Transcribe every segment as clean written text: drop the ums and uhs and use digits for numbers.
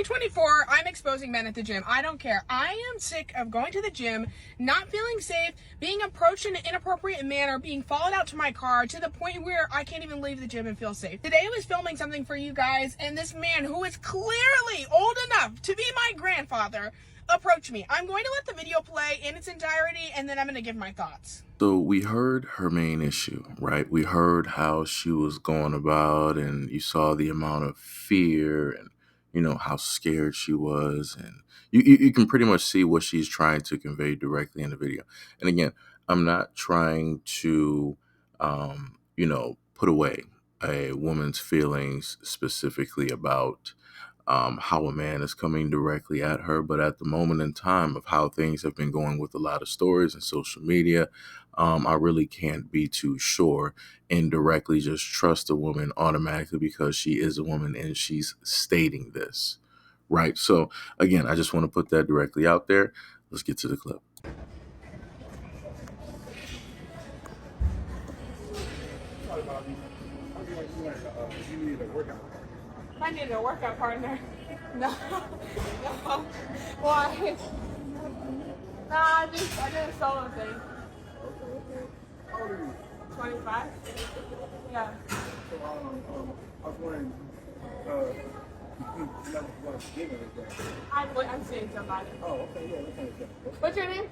2024, I'm exposing men at the gym. I don't care. I am sick of going to the gym, not feeling safe, being approached in an inappropriate manner, being followed out to my car to the point where I can't even leave the gym and feel safe. Today I was filming something for you guys, and this man who is clearly old enough to be my grandfather approached me. I'm going to let the video play in its entirety, and then I'm going to give my thoughts. So we heard her main issue, right? We heard how she was going about, and you saw the amount of fear and, how scared she was. And you can pretty much see what she's trying to convey directly in the video. And again, I'm not trying to, put away a woman's feelings specifically about how a man is coming directly at her. But at the moment in time of how things have been going with a lot of stories and social media, I really can't be too sure and directly just trust a woman automatically because she is a woman and she's stating this, right? So again, I just want to put that directly out there. Let's get to the clip. I needed a workout partner. No. No. Why? Nah, I did a solo thing. How old are you? 25? Yeah. So, I was wondering, you never want to give anything. I'm seeing somebody. Oh, okay, yeah, that's understandable. What's your name?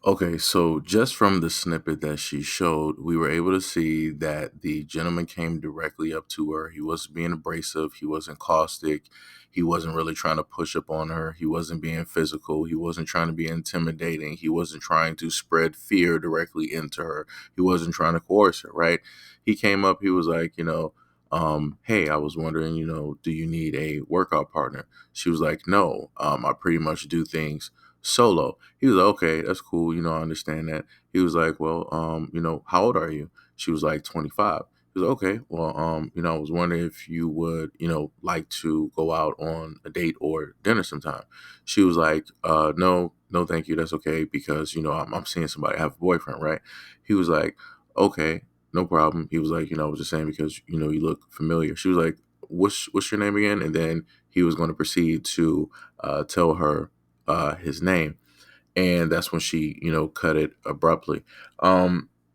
Okay, so just from the snippet that she showed, we were able to see that the gentleman came directly up to her. He wasn't being abrasive. He wasn't caustic. He wasn't really trying to push up on her. He wasn't being physical. He wasn't trying to be intimidating. He wasn't trying to spread fear directly into her. He wasn't trying to coerce her, right? He came up, he was like, hey, I was wondering, do you need a workout partner? She was like, no, I pretty much do things solo. He was like, okay, that's cool. I understand that. He was like, well, how old are you? She was like 25. He was like, okay, well, I was wondering if you would, like to go out on a date or dinner sometime. She was like, no, thank you. That's okay. Because, I'm seeing somebody have a boyfriend, right? He was like, okay, no problem. He was like, I was just saying because, you look familiar. She was like, what's your name again? And then he was going to proceed to tell her his name. And that's when she, cut it abruptly.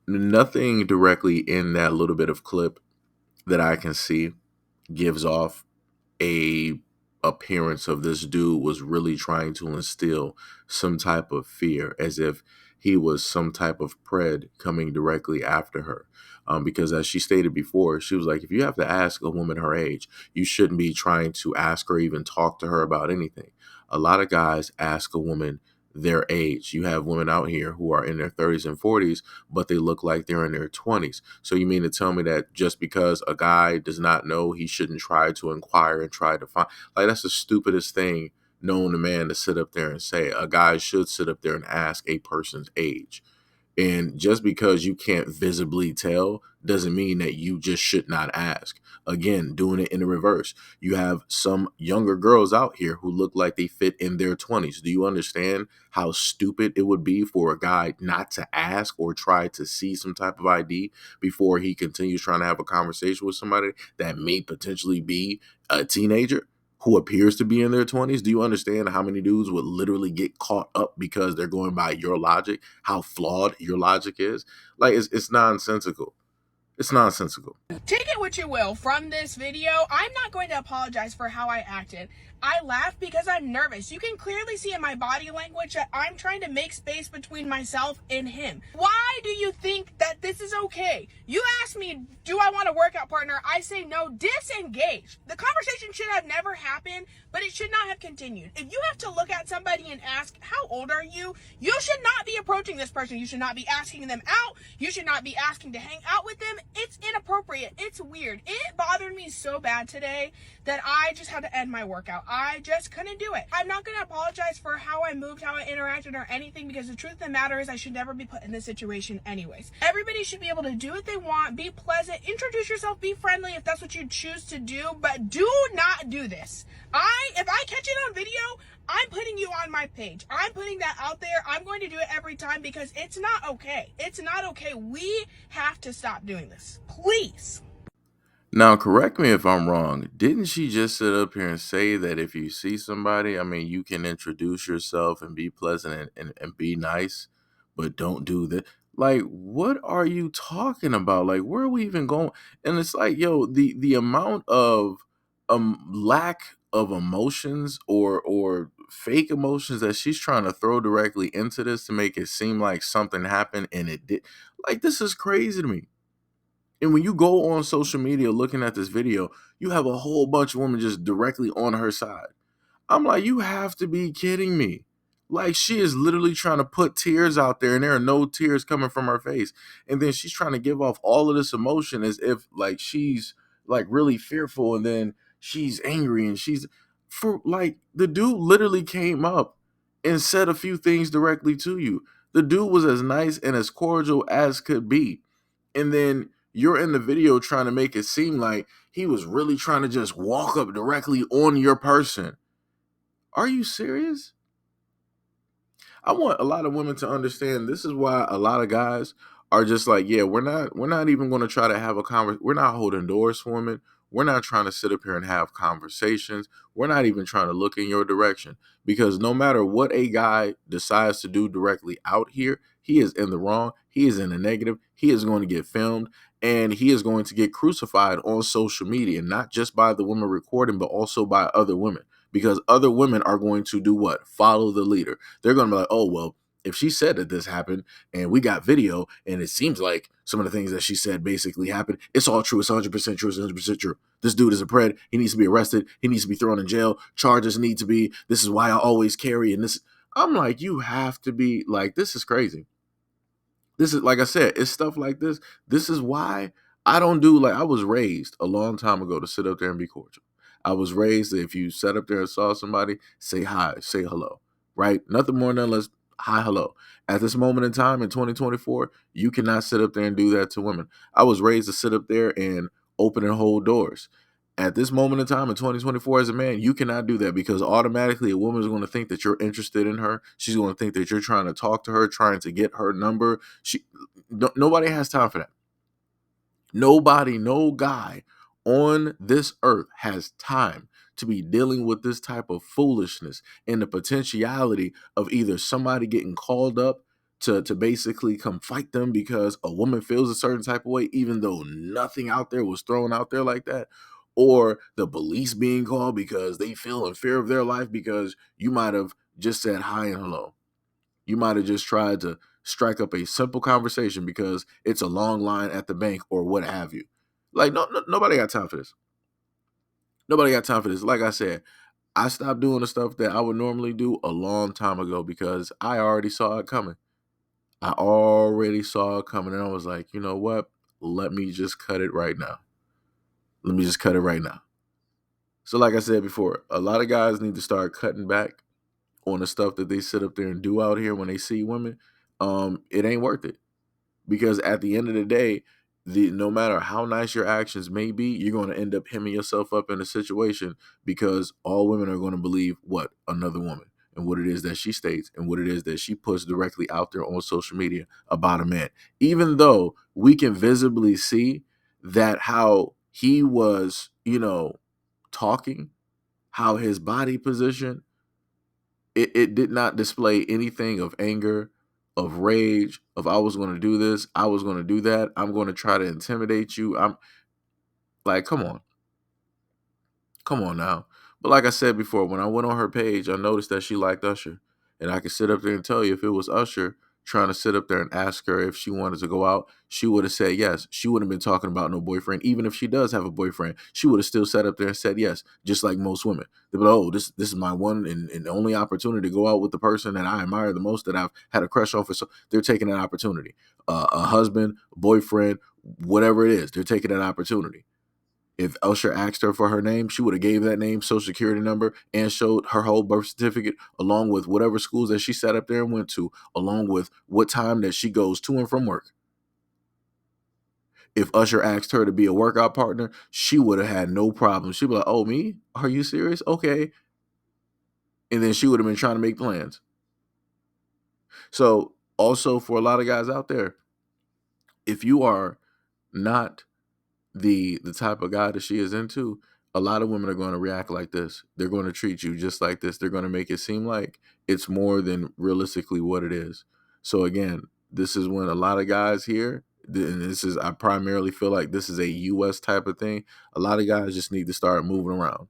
Nothing directly in that little bit of clip that I can see gives off a appearance of this dude was really trying to instill some type of fear, as if he was some type of pred coming directly after her. Because as she stated before, she was like, if you have to ask a woman her age, you shouldn't be trying to ask her, even talk to her about anything. A lot of guys ask a woman their age. You have women out here who are in their 30s and 40s, but they look like they're in their 20s. So you mean to tell me that just because a guy does not know, he shouldn't try to inquire and try to find? Like, that's the stupidest thing known to man, to sit up there and say. A guy should sit up there and ask a person's age. And just because you can't visibly tell doesn't mean that you just should not ask. Again, doing it in the reverse. You have some younger girls out here who look like they fit in their 20s. Do you understand how stupid it would be for a guy not to ask or try to see some type of ID before he continues trying to have a conversation with somebody that may potentially be a teenager who appears to be in their 20s? Do you understand how many dudes would literally get caught up because they're going by your logic, how flawed your logic is? Like, it's nonsensical. It's nonsensical. Take it what you will from this video. I'm not going to apologize for how I acted. I laughed because I'm nervous. You can clearly see in my body language that I'm trying to make space between myself and him. Why do you think that this is okay? You asked me, do I want a workout partner? I say no, disengage. The conversation should have never happened, but it should not have continued. If you have to look at somebody and ask, how old are you? You should not be approaching this person. You should not be asking them out. You should not be asking to hang out with them. It's inappropriate. It's weird. It bothered me so bad today that I just had to end my workout. I just couldn't do it. I'm not going to apologize for how I moved, how I interacted, or anything, because the truth of the matter is I should never be put in this situation anyways. Everybody should be able to do what they want, be pleasant, introduce yourself, be friendly if that's what you choose to do, but do not do this. If I catch it on video, I'm putting you on my page. I'm putting that out there. I'm going to do it every time because it's not okay. It's not okay. We have to stop doing this. Please. Now, correct me if I'm wrong. Didn't she just sit up here and say that if you see somebody, I mean, you can introduce yourself and be pleasant and be nice, but don't do that? Like, what are you talking about? Like, where are we even going? And it's like, yo, the amount of lack of emotions or fake emotions that she's trying to throw directly into this to make it seem like something happened and it did. Like, this is crazy to me. And when you go on social media looking at this video, you have a whole bunch of women just directly on her side. I'm like, you have to be kidding me. Like, she is literally trying to put tears out there and there are no tears coming from her face. And then she's trying to give off all of this emotion as if like she's like really fearful and then she's angry and she's for like the dude literally came up and said a few things directly to you. The dude was as nice and as cordial as could be. And then you're in the video trying to make it seem like he was really trying to just walk up directly on your person. Are you serious? I want a lot of women to understand this is why a lot of guys are just like, yeah, we're not even going to try to have a conversation. We're not holding doors for women. We're not trying to sit up here and have conversations. We're not even trying to look in your direction because no matter what a guy decides to do directly out here, he is in the wrong. He is in the negative. He is going to get filmed and he is going to get crucified on social media, not just by the women recording, but also by other women because other women are going to do what? Follow the leader. They're going to be like, oh, well, if she said that this happened and we got video and it seems like some of the things that she said basically happened, it's all true. It's 100% true. It's 100% true. This dude is a pred. He needs to be arrested. He needs to be thrown in jail. Charges need to be, this is why I always carry. And this, I'm like, you have to be like, this is crazy. This is like I said, it's stuff like this. This is why I don't do like I was raised a long time ago to sit up there and be cordial. I was raised that if you sat up there and saw somebody, say hi, say hello, right? Nothing more, than less. Hi, hello. At this moment in time in 2024, you cannot sit up there and do that to women. I was raised to sit up there and open and hold doors. At this moment in time in 2024, as a man, you cannot do that because automatically a woman is going to think that you're interested in her. She's going to think that you're trying to talk to her, trying to get her number. Nobody has time for that. Nobody, no guy on this earth has time to be dealing with this type of foolishness and the potentiality of either somebody getting called up to basically come fight them because a woman feels a certain type of way, even though nothing out there was thrown out there like that, or the police being called because they feel in fear of their life because you might have just said hi and hello. You might have just tried to strike up a simple conversation because it's a long line at the bank or what have you. Like, nobody got time for this. Nobody got time for this. Like I said, I stopped doing the stuff that I would normally do a long time ago because I already saw it coming. I already saw it coming, and I was like, you know what? Let me just cut it right now. Let me just cut it right now. So, like I said before, a lot of guys need to start cutting back on the stuff that they sit up there and do out here when they see women. It ain't worth it. Because at the end of the day, no matter how nice your actions may be, you're going to end up hemming yourself up in a situation because all women are going to believe what another woman and what it is that she states and what it is that she puts directly out there on social media about a man. Even though we can visibly see that how he was, talking, how his body position, it did not display anything of anger, of rage, of I was going to do this, I was going to do that, I'm going to try to intimidate you. I'm like, come on. Come on now. But like I said before, when I went on her page, I noticed that she liked Usher. And I could sit up there and tell you if it was Usher trying to sit up there and ask her if she wanted to go out, she would have said yes. She wouldn't have been talking about no boyfriend. Even if she does have a boyfriend, she would have still sat up there and said yes, just like most women. They'd be like, oh, this is my one and only opportunity to go out with the person that I admire the most, that I've had a crush on for. So they're taking that opportunity. A husband, boyfriend, whatever it is, they're taking that opportunity. If Usher asked her for her name, she would have gave that name, social security number, and showed her whole birth certificate, along with whatever schools that she sat up there and went to, along with what time that she goes to and from work. If Usher asked her to be a workout partner, she would have had no problem. She'd be like, oh, me? Are you serious? Okay. And then she would have been trying to make plans. So also for a lot of guys out there, if you are not the type of guy that she is into, a lot of women are going to react like this. They're going to treat you just like this. They're going to make it seem like it's more than realistically what it is. So again, this is when a lot of guys here, and this is, I primarily feel like this is a US type of thing. A lot of guys just need to start moving around.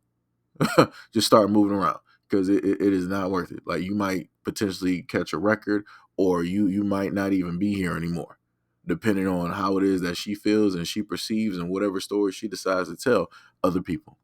Just start moving around, because it is not worth it. Like, you might potentially catch a record, or you might not even be here anymore, depending on how it is that she feels and she perceives and whatever story she decides to tell other people.